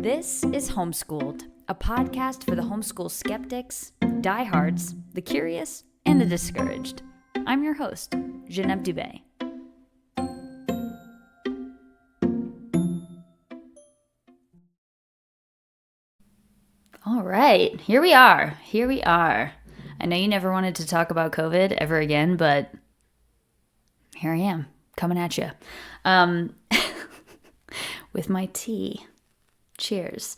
This is Homeschooled, a podcast for the homeschool skeptics, diehards, the curious, and the discouraged. I'm your host, Jenève Dubé. All right, here we are. I know you never wanted to talk about COVID ever again, but here I am, coming at you. With my tea. Cheers.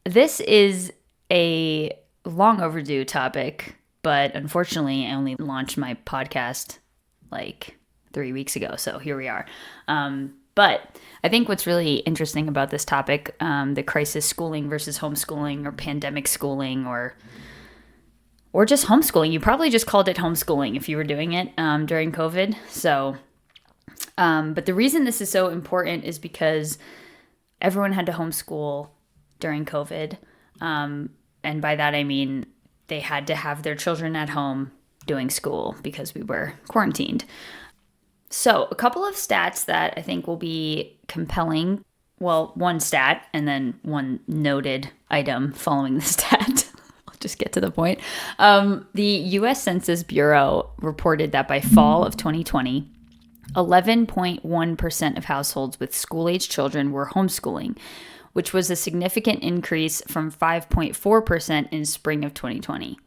This is a long overdue topic, but unfortunately I only launched my podcast like 3 weeks ago, so here we are. But I think what's really interesting about this topic, the crisis schooling versus homeschooling, or pandemic schooling, or just homeschooling. You probably just called it homeschooling if you were doing it during COVID. So, but the reason this is so important is because everyone had to homeschool during COVID. And by that, I mean they had to have their children at home doing school because we were quarantined. So a couple of stats that I think will be compelling. Well, one stat and then one noted item following the stat. I'll just get to the point. The US Census Bureau reported that by fall of 2020, 11.1% of households with school-age children were homeschooling, which was a significant increase from 5.4% in spring of 2020.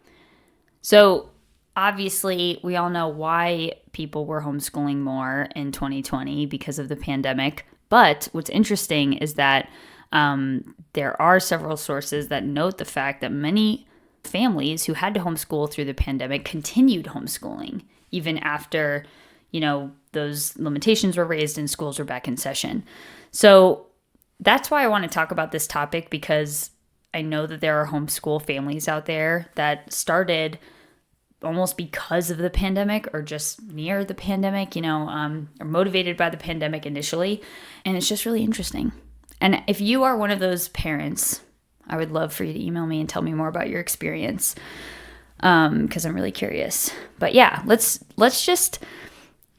So obviously, we all know why people were homeschooling more in 2020 because of the pandemic. But what's interesting is that there are several sources that note the fact that many families who had to homeschool through the pandemic continued homeschooling even after, those limitations were raised and schools were back in session. So that's why I want to talk about this topic, because I know that there are homeschool families out there that started almost because of the pandemic or just near the pandemic, are motivated by the pandemic initially. And it's just really interesting. And if you are one of those parents, I would love for you to email me and tell me more about your experience, because I'm really curious. But yeah,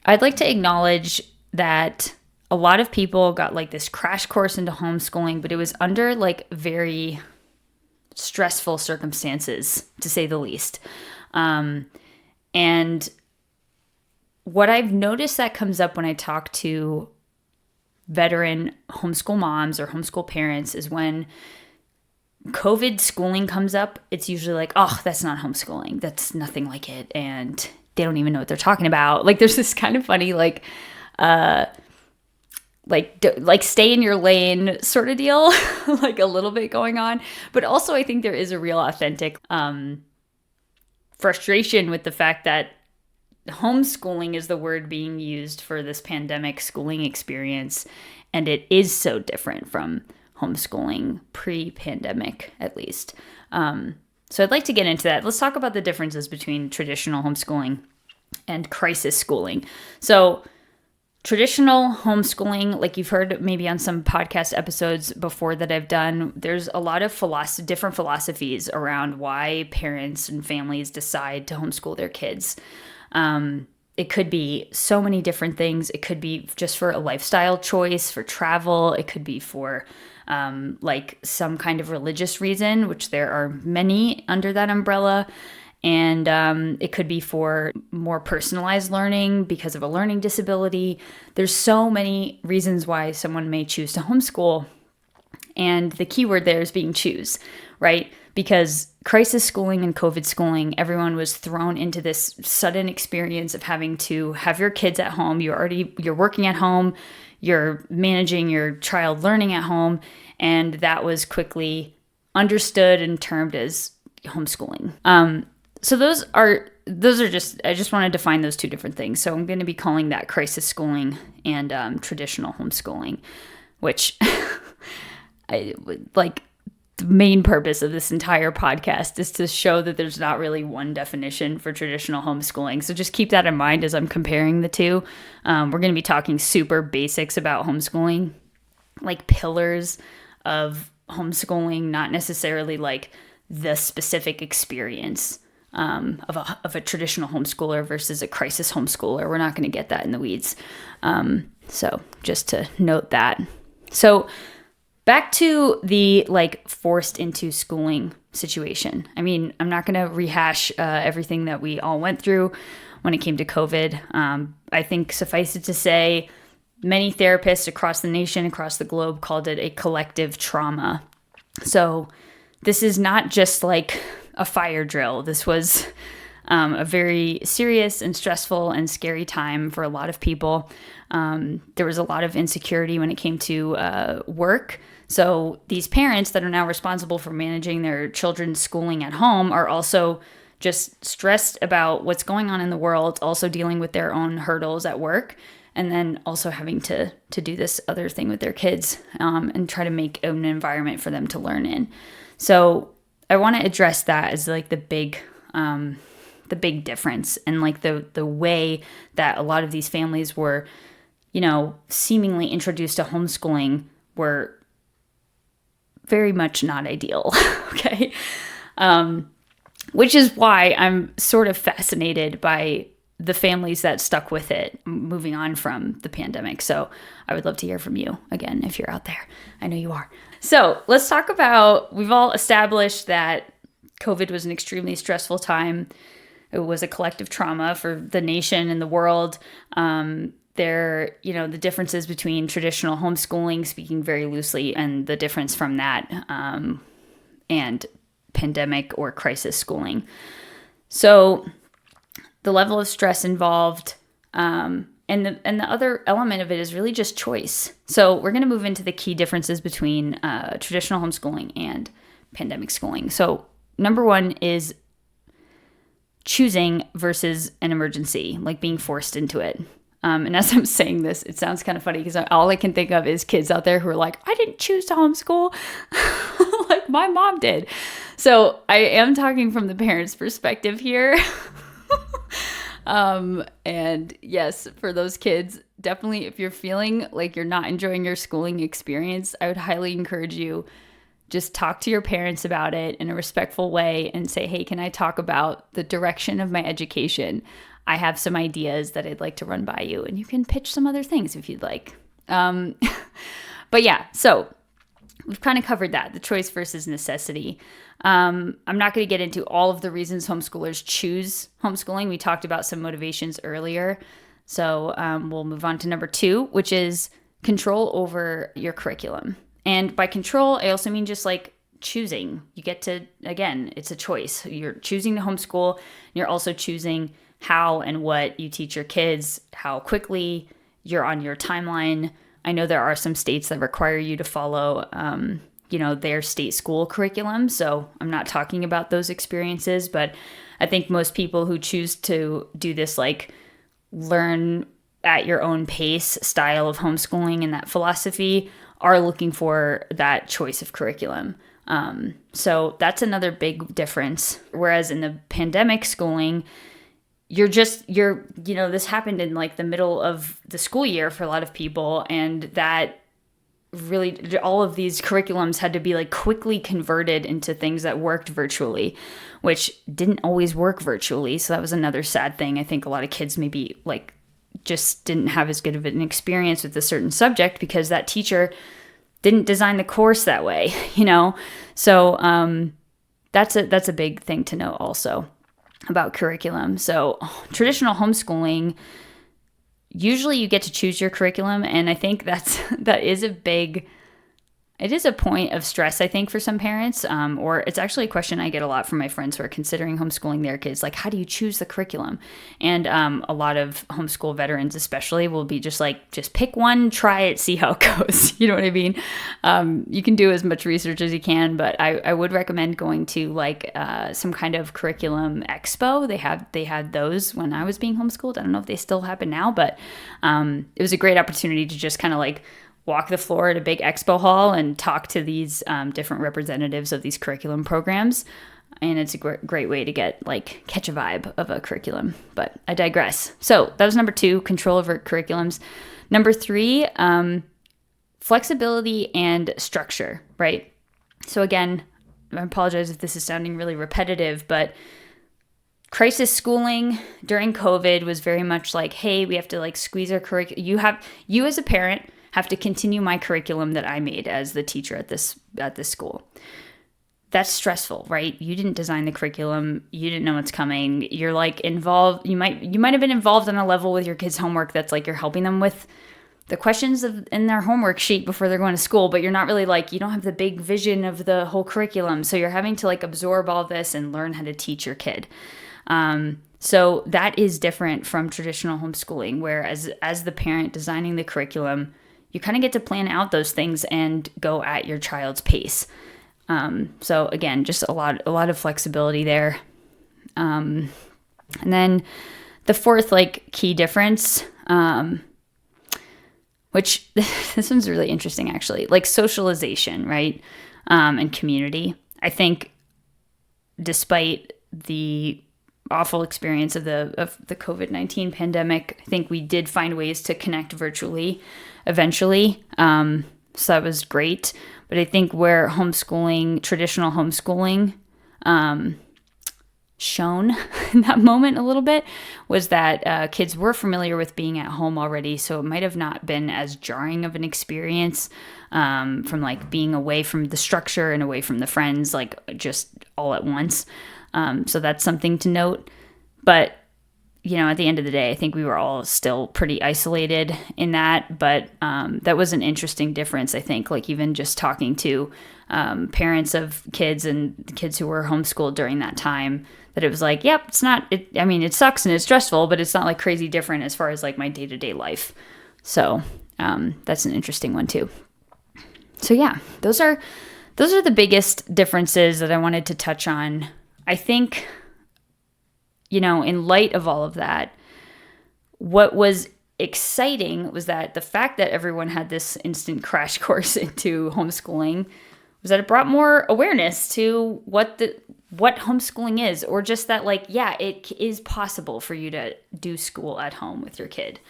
I'd like to acknowledge that a lot of people got like this crash course into homeschooling, but it was under like very stressful circumstances, to say the least. And what I've noticed that comes up when I talk to veteran homeschool moms or homeschool parents is when COVID schooling comes up, it's usually like, oh, that's not homeschooling. That's nothing like it. And they don't even know what they're talking about. Like there's this kind of funny, like stay in your lane sort of deal, like a little bit going on. But also I think there is a real authentic frustration with the fact that homeschooling is the word being used for this pandemic schooling experience. And it is so different from homeschooling pre-pandemic, at least. So I'd like to get into that. Let's talk about the differences between traditional homeschooling and crisis schooling. So traditional homeschooling, like you've heard maybe on some podcast episodes before that I've done, there's a lot of different philosophies around why parents and families decide to homeschool their kids. It could be so many different things. It could be just for a lifestyle choice, for travel. It could be for like some kind of religious reason, which there are many under that umbrella. And it could be for more personalized learning because of a learning disability. There's so many reasons why someone may choose to homeschool. And the key word there is being choose, right? Because crisis schooling and COVID schooling, everyone was thrown into this sudden experience of having to have your kids at home. You're working at home, you're managing your child learning at home, and that was quickly understood and termed as homeschooling. So those are just, I just want to define those two different things. So I'm going to be calling that crisis schooling and traditional homeschooling, which I like. The main purpose of this entire podcast is to show that there's not really one definition for traditional homeschooling. So just keep that in mind as I'm comparing the two. We're going to be talking super basics about homeschooling, like pillars of homeschooling, not necessarily like the specific experience of a traditional homeschooler versus a crisis homeschooler. We're not going to get that in the weeds. So just to note that. So back to the like forced into schooling situation. I mean, I'm not going to rehash everything that we all went through when it came to COVID. I think suffice it to say, many therapists across the nation, across the globe, called it a collective trauma. So this is not just like a fire drill. This was a very serious and stressful and scary time for a lot of people. There was a lot of insecurity when it came to work. So these parents that are now responsible for managing their children's schooling at home are also just stressed about what's going on in the world, also dealing with their own hurdles at work, and then also having to do this other thing with their kids and try to make an environment for them to learn in. So I want to address that as like the big difference, and like the way that a lot of these families were, seemingly introduced to homeschooling were very much not ideal. Okay. Which is why I'm sort of fascinated by the families that stuck with it, moving on from the pandemic. So I would love to hear from you again, if you're out there. I know you are. So let's talk about, we've all established that COVID was an extremely stressful time. It was a collective trauma for the nation and the world. The differences between traditional homeschooling, speaking very loosely, and the difference from that, and pandemic or crisis schooling. So the level of stress involved, and the other element of it is really just choice. So we're going to move into the key differences between traditional homeschooling and pandemic schooling. So number one is choosing versus an emergency, like being forced into it. And as I'm saying this, it sounds kind of funny because all I can think of is kids out there who are like, I didn't choose to homeschool. Like my mom did. So I am talking from the parents' perspective here. And yes, for those kids, definitely if you're feeling like you're not enjoying your schooling experience, I would highly encourage you, just talk to your parents about it in a respectful way and say, hey, can I talk about the direction of my education? I have some ideas that I'd like to run by you, and you can pitch some other things if you'd like. But yeah, so we've kind of covered that, the choice versus necessity. I'm not going to get into all of the reasons homeschoolers choose homeschooling. We talked about some motivations earlier. So we'll move on to number 2, which is control over your curriculum. And by control, I also mean just like choosing. You get to, again, it's a choice. You're choosing to homeschool. You're also choosing how and what you teach your kids, how quickly you're on your timeline. I know there are some states that require you to follow, their state school curriculum. So I'm not talking about those experiences, but I think most people who choose to do this, like learn at your own pace style of homeschooling and that philosophy, are looking for that choice of curriculum. So that's another big difference. Whereas in the pandemic schooling, this happened in like the middle of the school year for a lot of people. And that really, all of these curriculums had to be like quickly converted into things that worked virtually, which didn't always work virtually. So that was another sad thing. I think a lot of kids maybe like just didn't have as good of an experience with a certain subject because that teacher didn't design the course that way, So that's a big thing to know also about curriculum. So traditional homeschooling, usually you get to choose your curriculum. And I think that is it is a point of stress, I think, for some parents, or it's actually a question I get a lot from my friends who are considering homeschooling their kids. Like, how do you choose the curriculum? And a lot of homeschool veterans especially will be just like, just pick one, try it, see how it goes. You know what I mean? You can do as much research as you can, but I would recommend going to like some kind of curriculum expo. They had those when I was being homeschooled. I don't know if they still happen now, but it was a great opportunity to just kind of like walk the floor at a big expo hall and talk to these different representatives of these curriculum programs. And it's a great way to catch a vibe of a curriculum, but I digress. So that was number 2, control over curriculums. Number 3, flexibility and structure, right? So again, I apologize if this is sounding really repetitive, but crisis schooling during COVID was very much like, hey, we have to like squeeze our curriculum. You as a parent have to continue my curriculum that I made as the teacher at this school. That's stressful, right? You didn't design the curriculum. You didn't know what's coming. You're like involved. You might have been involved on a level with your kids' homework that's like you're helping them with the questions in their homework sheet before they're going to school, but you're not really like, you don't have the big vision of the whole curriculum. So you're having to like absorb all this and learn how to teach your kid. So that is different from traditional homeschooling, where as the parent designing the curriculum, you kind of get to plan out those things and go at your child's pace. So again, just a lot of flexibility there. And then the fourth like key difference, which this one's really interesting actually, like socialization, right? And community. I think despite the awful experience of the COVID-19 pandemic, I think we did find ways to connect virtually eventually. So that was great. But I think where traditional homeschooling, shone in that moment a little bit was that kids were familiar with being at home already. So it might have not been as jarring of an experience from like being away from the structure and away from the friends, like just all at once. So that's something to note. But at the end of the day, I think we were all still pretty isolated in that. But that was an interesting difference, I think, like even just talking to parents of kids and kids who were homeschooled during that time, that it was like, yep, it sucks and it's stressful, but it's not like crazy different as far as like my day-to-day life. So that's an interesting one too. So yeah, those are the biggest differences that I wanted to touch on. I think, in light of all of that, what was exciting was that the fact that everyone had this instant crash course into homeschooling was that it brought more awareness to what homeschooling is, or just that like, yeah, it is possible for you to do school at home with your kid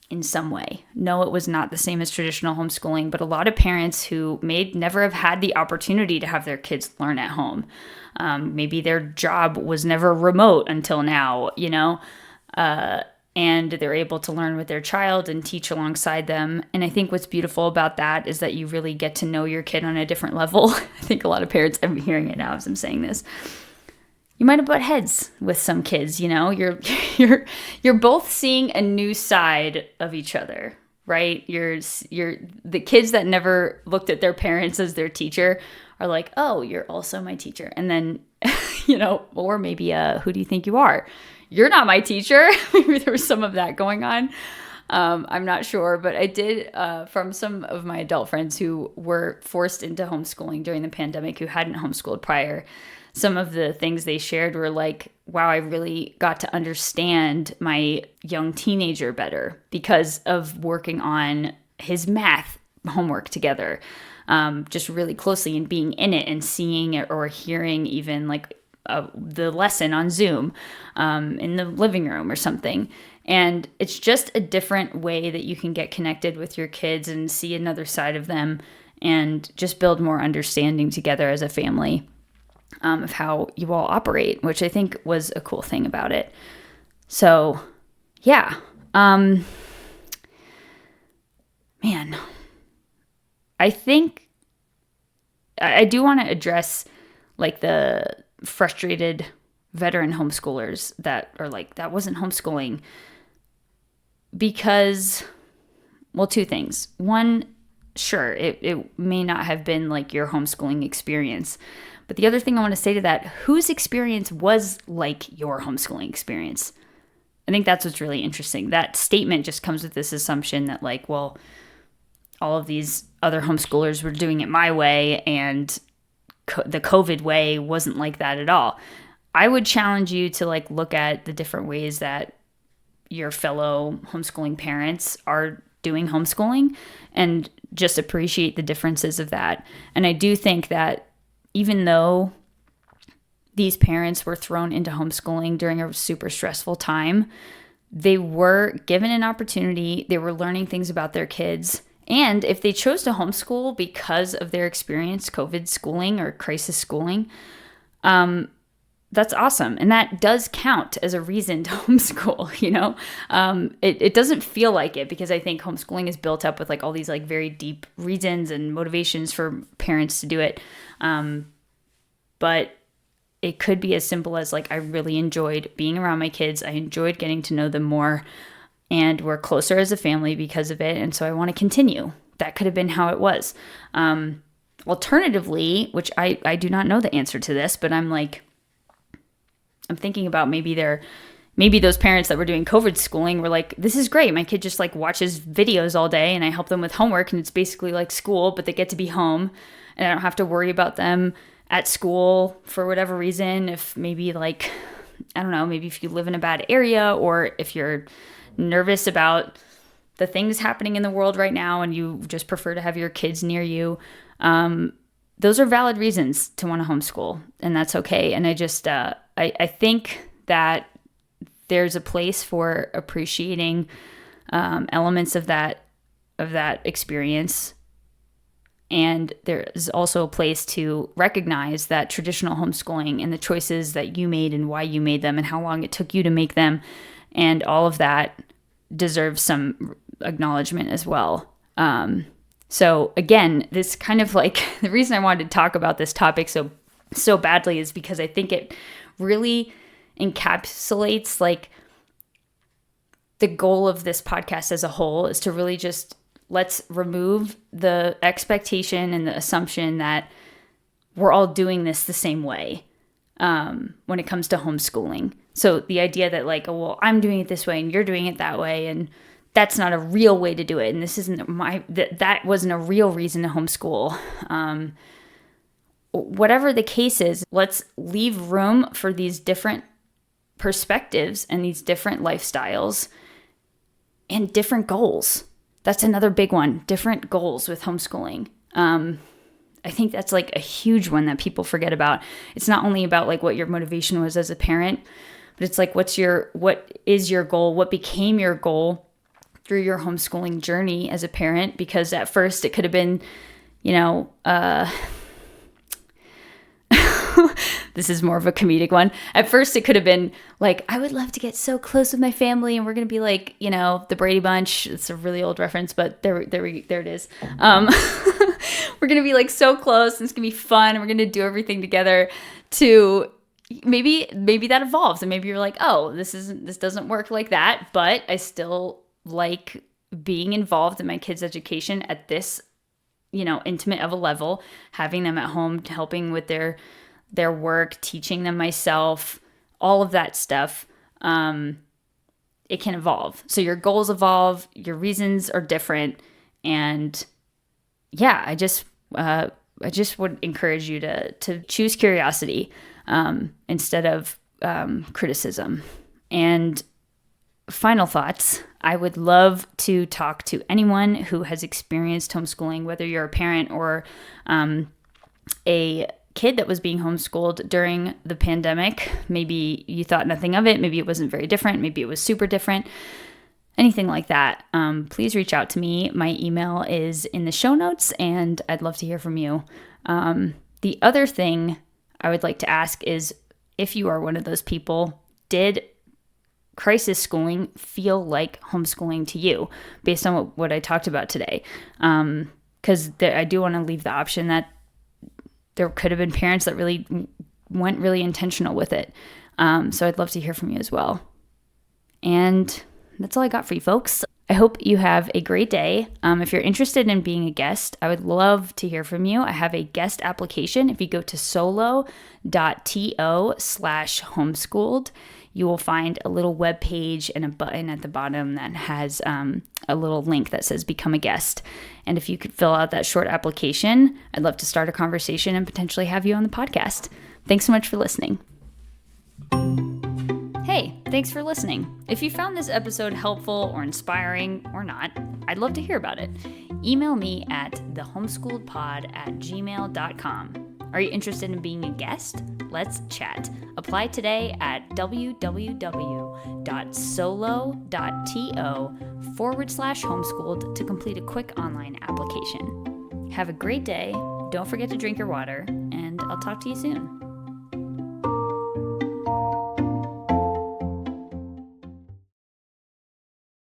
in some way. No, it was not the same as traditional homeschooling, but a lot of parents who never have had the opportunity to have their kids learn at home. Maybe their job was never remote until now, and they're able to learn with their child and teach alongside them. And I think what's beautiful about that is that you really get to know your kid on a different level. I think a lot of parents, I'm hearing it now as I'm saying this, you might have butt heads with some kids, you're both seeing a new side of each other, right? You're the kids that never looked at their parents as their teacher are like, oh, you're also my teacher. And then, or maybe, who do you think you are? You're not my teacher. Maybe there was some of that going on. I'm not sure, but I did, from some of my adult friends who were forced into homeschooling during the pandemic, who hadn't homeschooled prior, some of the things they shared were like, wow, I really got to understand my young teenager better because of working on his math homework together, just really closely and being in it and seeing it or hearing even like the lesson on Zoom in the living room or something. And it's just a different way that you can get connected with your kids and see another side of them and just build more understanding together as a family of how you all operate, which I think was a cool thing about it. So, yeah. Man, I think I do want to address like the frustrated veteran homeschoolers that are like, that wasn't homeschooling, because, well, two things. One, sure, it may not have been like your homeschooling experience, but the other thing I want to say to that, whose experience was like your homeschooling experience? I think that's what's really interesting. That statement just comes with this assumption that like, well, all of these other homeschoolers were doing it my way, and the COVID way wasn't like that at all. I would challenge you to like look at the different ways that your fellow homeschooling parents are doing homeschooling and just appreciate the differences of that. And I do think that even though these parents were thrown into homeschooling during a super stressful time, they were given an opportunity. They were learning things about their kids. And if they chose to homeschool because of their experience, COVID schooling or crisis schooling, that's awesome. And that does count as a reason to homeschool, you know? It doesn't feel like it, because I think homeschooling is built up with like all these like very deep reasons and motivations for parents to do it. But it could be as simple as like, I really enjoyed being around my kids. I enjoyed getting to know them more, and we're closer as a family because of it. And so I want to continue. That could have been how it was. Alternatively, which I do not know the answer to this, but I'm thinking about maybe those parents that were doing COVID schooling were like, this is great. My kid just like watches videos all day and I help them with homework and it's basically like school, but they get to be home and I don't have to worry about them at school for whatever reason. If maybe like, I don't know, maybe if you live in a bad area, or if you're nervous about the things happening in the world right now and you just prefer to have your kids near you. Those are valid reasons to want to homeschool, and that's okay. And I just, I think that there's a place for appreciating elements of that experience. And there is also a place to recognize that traditional homeschooling and the choices that you made and why you made them and how long it took you to make them, and all of that deserves some acknowledgement as well. So again, this kind of like, the reason I wanted to talk about this topic so badly is because I think it really encapsulates like the goal of this podcast as a whole, is to really just let's remove the expectation and the assumption that we're all doing this the same way when it comes to homeschooling. So the idea that like, oh, well, I'm doing it this way and you're doing it that way, and that's not a real way to do it, and this isn't that wasn't a real reason to homeschool. Whatever the case is, let's leave room for these different perspectives and these different lifestyles and different goals. That's another big one, different goals with homeschooling. I think that's like a huge one that people forget about. It's not only about like what your motivation was as a parent, but it's like, what is your goal? What became your goal through your homeschooling journey as a parent? Because at first it could have been, this is more of a comedic one. At first, it could have been like, I would love to get so close with my family, and we're going to be like, the Brady Bunch. It's a really old reference, but there it is. We're going to be like so close, and it's going to be fun, and we're going to do everything together. To maybe that evolves, and maybe you're like, oh, this doesn't work like that, but I still like being involved in my kids' education at this, intimate of a level, having them at home, helping with their work, teaching them myself, all of that stuff. It can evolve. So your goals evolve, your reasons are different. And yeah, I just would encourage you to choose curiosity instead of criticism. And final thoughts, I would love to talk to anyone who has experienced homeschooling, whether you're a parent or a kid that was being homeschooled during the pandemic. Maybe you thought nothing of it. Maybe it wasn't very different. Maybe it was super different. Anything like that. Please reach out to me. My email is in the show notes, and I'd love to hear from you. The other thing I would like to ask is, if you are one of those people, did crisis schooling feel like homeschooling to you based on what I talked about today? Because I do want to leave the option that there could have been parents that really went really intentional with it. So I'd love to hear from you as well. And that's all I got for you folks. I hope you have a great day. If you're interested in being a guest, I would love to hear from you. I have a guest application. If you go to solo.to/homeschooled, you will find a little web page and a button at the bottom that has a little link that says become a guest. And if you could fill out that short application, I'd love to start a conversation and potentially have you on the podcast. Thanks so much for listening. Hey, thanks for listening. If you found this episode helpful or inspiring or not, I'd love to hear about it. Email me at thehomeschoolledpod@gmail.com. Are you interested in being a guest? Let's chat. Apply today at www.solo.to/homeschooled to complete a quick online application. Have a great day. Don't forget to drink your water, and I'll talk to you soon.